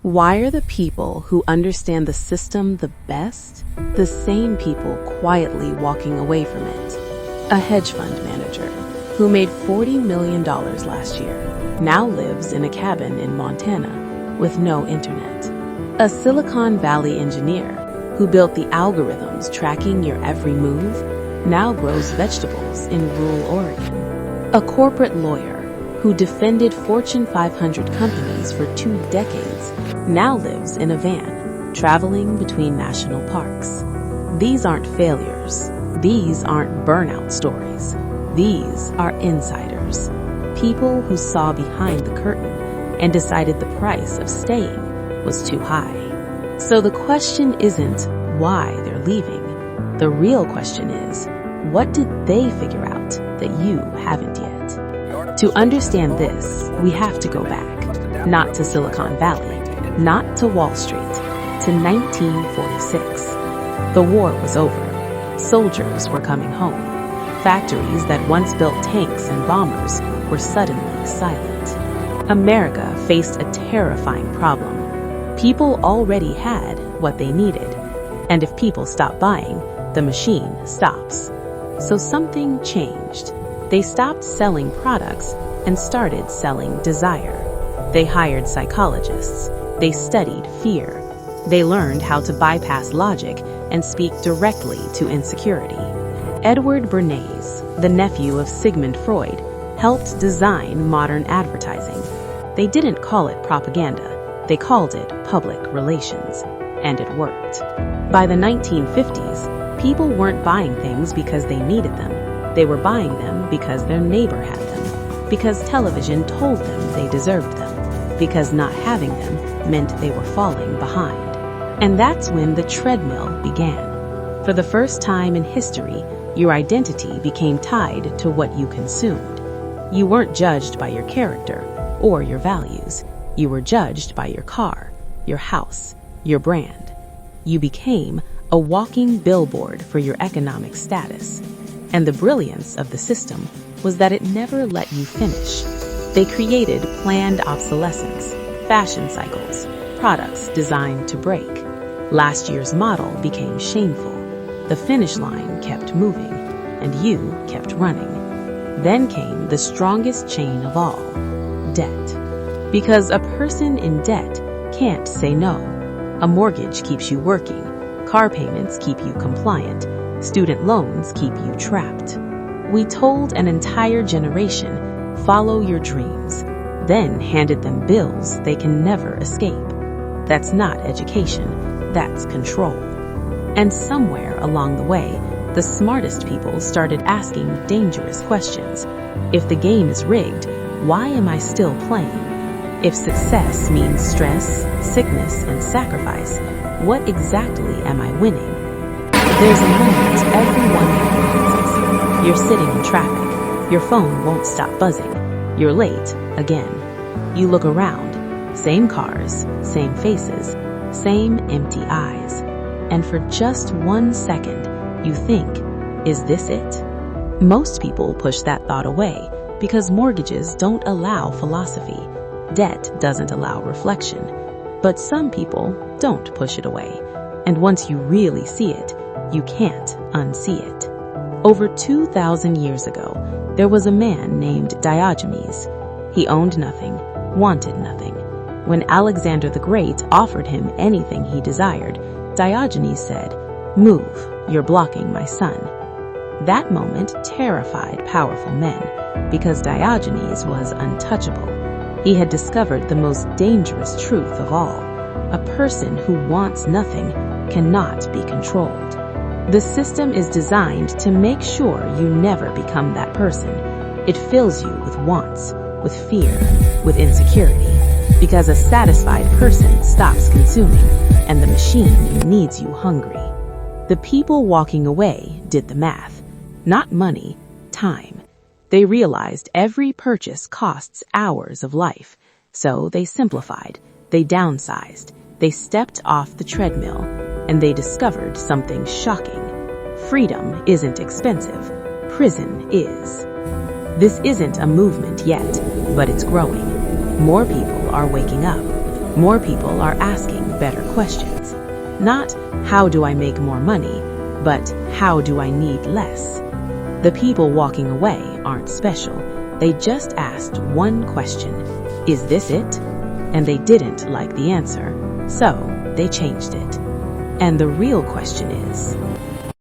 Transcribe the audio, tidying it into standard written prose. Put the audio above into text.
Why are the people who understand the system the best the same people quietly walking away from it? A hedge fund manager who made $40 million last year now lives in a cabin in Montana with no internet. A Silicon Valley engineer who built the algorithms tracking your every move now grows vegetables in rural Oregon. A corporate lawyer who defended Fortune 500 companies for 2 decades now lives in a van, traveling between national parks. These aren't failures. These aren't burnout stories. These are insiders. People who saw behind the curtain and decided the price of staying was too high. So the question isn't why they're leaving. The real question is, what did they figure out that you haven't yet? To understand this, we have to go back, not to Silicon Valley, not to Wall Street, to 1946. The war was over. Soldiers were coming home. Factories that once built tanks and bombers were suddenly silent. America faced a terrifying problem. People already had what they needed, and if people stop buying, the machine stops. So something changed. They stopped selling products and started selling desire. They hired psychologists. They studied fear. They learned how to bypass logic and speak directly to insecurity. Edward Bernays, the nephew of Sigmund Freud, helped design modern advertising. They didn't call it propaganda. They called it public relations. And it worked. By the 1950s, people weren't buying things because they needed them. They were buying them because their neighbor had them, because television told them they deserved them, because not having them meant they were falling behind. And that's when the treadmill began. For the first time in history, your identity became tied to what you consumed. You weren't judged by your character or your values. You were judged by your car, your house, your brand. You became a walking billboard for your economic status. And the brilliance of the system was that it never let you finish. They created planned obsolescence, fashion cycles, products designed to break. Last year's model became shameful. The finish line kept moving, and you kept running. Then came the strongest chain of all, debt. Because a person in debt can't say no. A mortgage keeps you working. Car payments keep you compliant. Student loans keep you trapped. We told an entire generation, follow your dreams, then handed them bills they can never escape. That's not education, that's control. And somewhere along the way, the smartest people started asking dangerous questions. If the game is rigged, why am I still playing? If success means stress, sickness, and sacrifice, what exactly am I winning? There's a moment everyone recognizes. You're sitting in traffic. Your phone won't stop buzzing. You're late again. You look around. Same cars, same faces, same empty eyes. And for just 1 second, you think, is this it? Most people push that thought away because mortgages don't allow philosophy. Debt doesn't allow reflection. But some people don't push it away. And once you really see it, you can't unsee it. Over 2,000 years ago, there was a man named Diogenes. He owned nothing, wanted nothing. When Alexander the Great offered him anything he desired, Diogenes said, "Move, you're blocking my sun." That moment terrified powerful men because Diogenes was untouchable. He had discovered the most dangerous truth of all. A person who wants nothing cannot be controlled. The system is designed to make sure you never become that person. It fills you with wants, with fear, with insecurity, because a satisfied person stops consuming, and the machine needs you hungry. The people walking away did the math. Not money, time. They realized every purchase costs hours of life, so they simplified, they downsized, they stepped off the treadmill, and they discovered something shocking. Freedom isn't expensive. Prison is. This isn't a movement yet, but it's growing. More people are waking up. More people are asking better questions. Not how do I make more money, but how do I need less? The people walking away aren't special. They just asked one question: is this it? And they didn't like the answer, so they changed it. And the real question is,